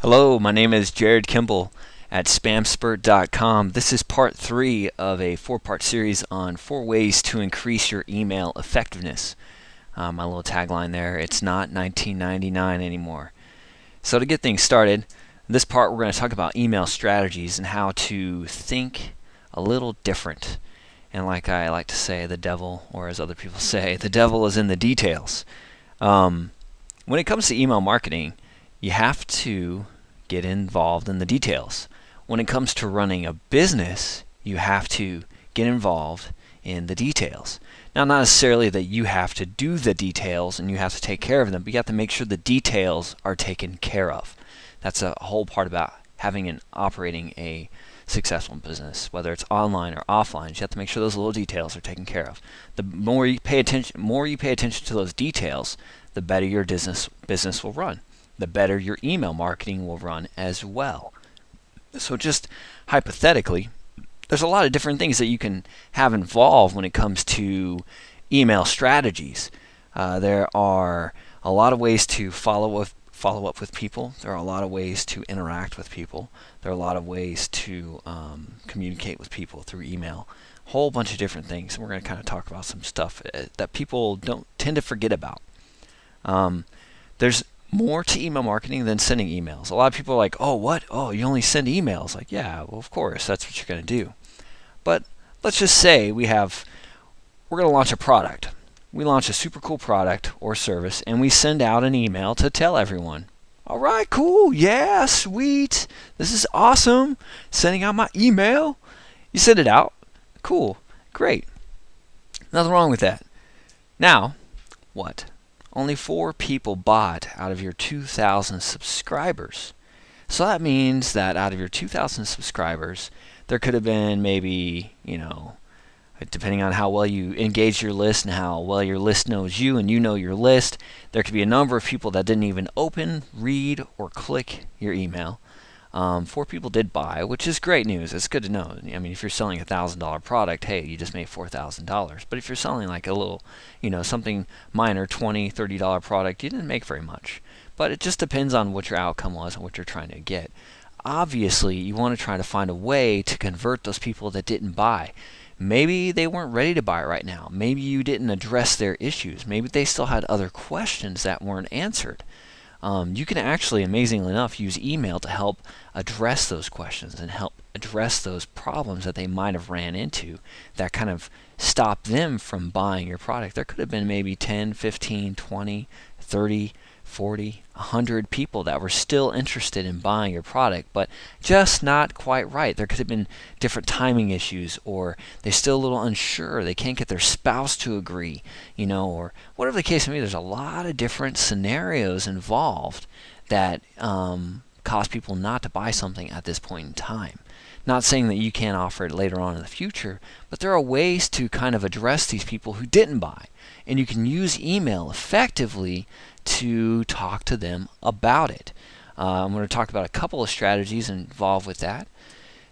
Hello, my name is Jared Kimball at spamspurt.com. This is part 3 of a 4-part series on 4 ways to increase your email effectiveness. My little tagline there, it's not 1999 anymore. So to get things started, this part we're going to talk about email strategies and how to think a little different. And like I like to say, the devil, or as other people say, the devil is in the details. When it comes to email marketing, you have to get involved in the details. When it comes to running a business, you have to get involved in the details. Now, not necessarily that you have to do the details and you have to take care of them, but you have to make sure the details are taken care of. That's a whole part about having and operating a successful business, whether it's online or offline. You have to make sure those little details are taken care of. The more you pay attention to those details, the better your business will run. The better your email marketing will run as well. So just hypothetically, there's a lot of different things that you can have involved when it comes to email strategies. There are a lot of ways to follow up with people. There are a lot of ways to interact with people. There are a lot of ways to communicate with people through email. A whole bunch of different things. And we're going to kind of talk about some stuff that people don't tend to forget about. There's more to email marketing than sending emails. A lot of people are like, oh, what? Oh, you only send emails. Like, yeah, well, of course, that's what you're going to do. But let's just say we're going to launch a product. We launch a super cool product or service, and we send out an email to tell everyone. All right, cool, yeah, sweet. This is awesome. Sending out my email. You send it out. Cool, great. Nothing wrong with that. Now, what? Only 4 people bought out of your 2,000 subscribers. So that means that out of your 2,000 subscribers, there could have been maybe, depending on how well you engage your list and how well your list knows you and you know your list, there could be a number of people that didn't even open, read, or click your email. 4 people did buy, which is great news. It's good to know. I mean, if you're selling a $1,000 product, hey, you just made $4,000. But if you're selling like a little, something minor, $20, $30 product, you didn't make very much. But it just depends on what your outcome was and what you're trying to get. Obviously, you want to try to find a way to convert those people that didn't buy. Maybe they weren't ready to buy right now. Maybe you didn't address their issues. Maybe they still had other questions that weren't answered. You can actually, amazingly enough, use email to help address those questions and help address those problems that they might have ran into that kind of stop them from buying your product. There could have been maybe 10, 15, 20, 30, 40, 100 people that were still interested in buying your product, but just not quite right. There could have been different timing issues, or they're still a little unsure. They can't get their spouse to agree, or whatever the case may be. There's a lot of different scenarios involved that cause people not to buy something at this point in time. Not saying that you can't offer it later on in the future, but there are ways to kind of address these people who didn't buy. And you can use email effectively to talk to them about it. I'm going to talk about a couple of strategies involved with that.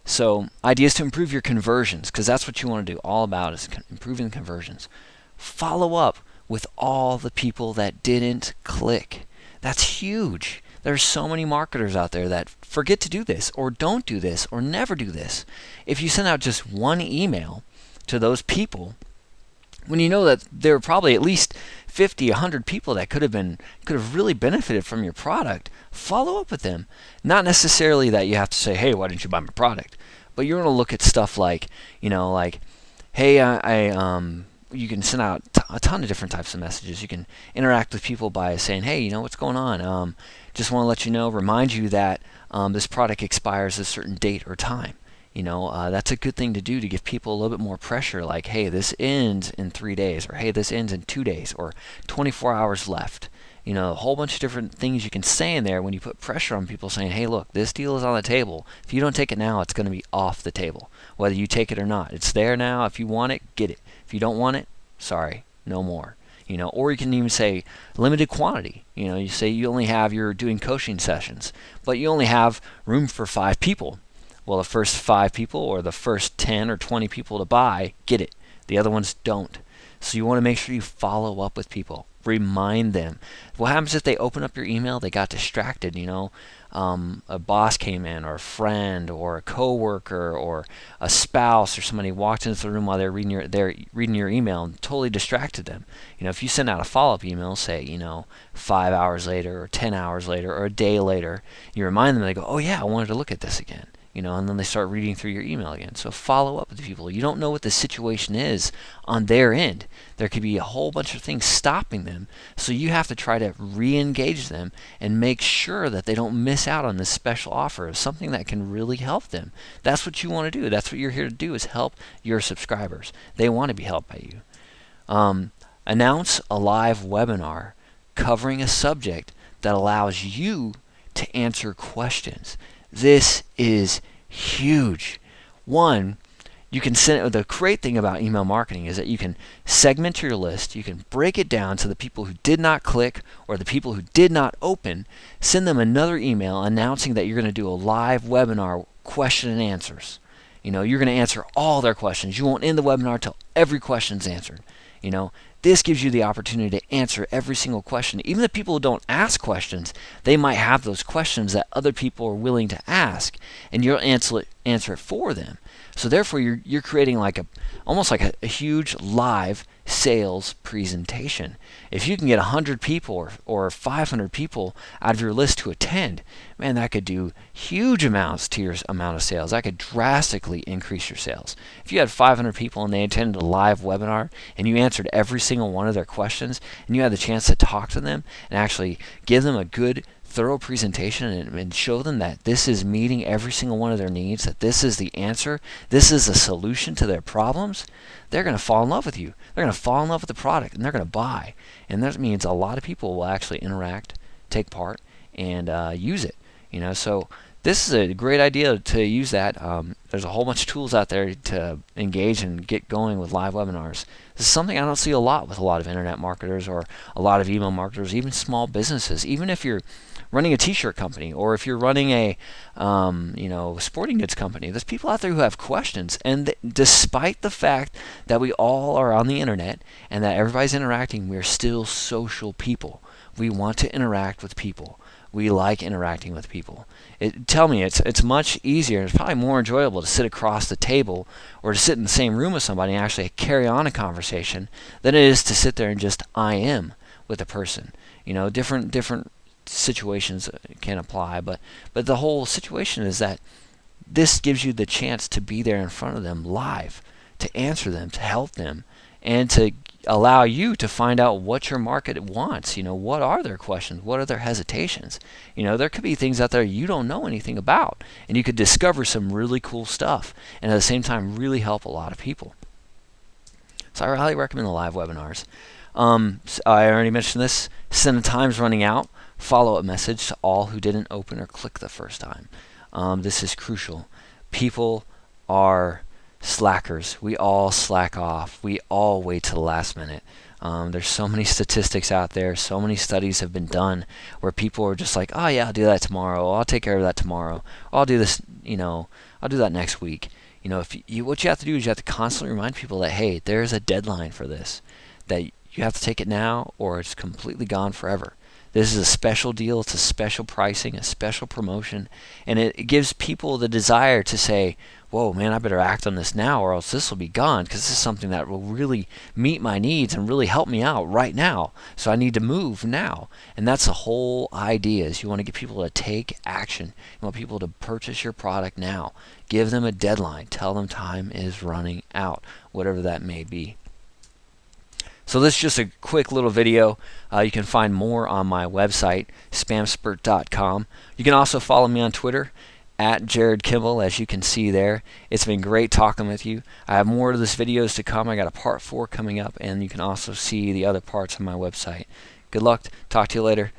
So, ideas to improve your conversions, because that's what you want to do. All about is improving conversions. Follow up with all the people that didn't click. That's huge. There's so many marketers out there that forget to do this, or don't do this, or never do this. If you send out just one email to those people, when you know that there are probably at least 50, 100 people that could have really benefited from your product, follow up with them. Not necessarily that you have to say, hey, why didn't you buy my product? But you're going to look at stuff like, hey, you can send out a ton of different types of messages. You can interact with people by saying, hey, what's going on? Just want to let you know, remind you that this product expires a certain date or time. That's a good thing to do to give people a little bit more pressure, like, hey, this ends in 3 days, or hey, this ends in 2 days, or 24 hours left. A whole bunch of different things you can say in there when you put pressure on people saying, hey, look, this deal is on the table. If you don't take it now, it's going to be off the table, whether you take it or not. It's there now. If you want it, get it. If you don't want it, sorry, no more. Or you can even say limited quantity. You say you're doing coaching sessions, but you only have room for 5 people. Well, the first 5 people or the first 10 or 20 people to buy, get it. The other ones don't. So you want to make sure you follow up with people remind them. What happens if they open up your email, they got distracted, a boss came in, or a friend, or a coworker, or a spouse, or somebody walked into the room while they're reading your email and totally distracted them. If you send out a follow-up email, say 5 hours later, or 10 hours later, or a day later, you remind them, they go, oh yeah, I wanted to look at this again. And then they start reading through your email again. So follow up with the people. You don't know what the situation is on their end. There could be a whole bunch of things stopping them. So you have to try to re-engage them and make sure that they don't miss out on this special offer, something that can really help them. That's what you want to do. That's what you're here to do, is help your subscribers. They want to be helped by you. Announce a live webinar covering a subject that allows you to answer questions. This is huge. One, you can send. The great thing about email marketing is that you can segment your list. You can break it down to the people who did not click or the people who did not open. Send them another email announcing that you're going to do a live webinar, question and answers. You're going to answer all their questions. You won't end the webinar until every question is answered. This gives you the opportunity to answer every single question. Even the people who don't ask questions, they might have those questions that other people are willing to ask, and you'll answer it for them. So therefore, you're creating almost like a huge live sales presentation. If you can get 100 people or 500 people out of your list to attend, man, that could do huge amounts to your amount of sales. That could drastically increase your sales. If you had 500 people and they attended a live webinar and you answered every single one of their questions, and you had the chance to talk to them and actually give them a good thorough presentation and show them that this is meeting every single one of their needs, that this is the answer, this is a solution to their problems, they're going to fall in love with you. They're going to fall in love with the product, and they're going to buy. And that means a lot of people will actually interact, take part, and use it. So this is a great idea to use that. There's a whole bunch of tools out there to engage and get going with live webinars. This is something I don't see a lot with a lot of internet marketers or a lot of email marketers, even small businesses. Even if you're running a t-shirt company, or if you're running a sporting goods company, there's people out there who have questions, and despite the fact that we all are on the internet and that everybody's interacting, we're still social people. We want to interact with people. We like interacting with people. Tell me, it's much easier, it's probably more enjoyable to sit across the table or to sit in the same room with somebody and actually carry on a conversation than it is to sit there and just IM with a person. Different situations can apply, but the whole situation is that this gives you the chance to be there in front of them live, to answer them, to help them, and to allow you to find out what your market wants. What are their questions? What are their hesitations? There could be things out there you don't know anything about, and you could discover some really cool stuff, and at the same time really help a lot of people. So I highly recommend the live webinars. I already mentioned this. Send time's running out. Follow-up message to all who didn't open or click the first time. This is crucial. People are slackers. We all slack off. We all wait to the last minute. There's so many statistics out there. So many studies have been done where people are just like, oh yeah, I'll do that tomorrow. I'll take care of that tomorrow. I'll do this, I'll do that next week. What you have to do is you have to constantly remind people that, hey, there's a deadline for this, that you have to take it now or it's completely gone forever. This is a special deal. It's a special pricing, a special promotion, and it gives people the desire to say, whoa, man, I better act on this now or else this will be gone, because this is something that will really meet my needs and really help me out right now. So I need to move now. And that's the whole idea, is you want to get people to take action. You want people to purchase your product now. Give them a deadline. Tell them time is running out, whatever that may be. So this is just a quick little video. You can find more on my website, spamspurt.com. You can also follow me on Twitter, at Jared Kimball, as you can see there. It's been great talking with you. I have more of these videos to come. I got a part 4 coming up, and you can also see the other parts on my website. Good luck. Talk to you later.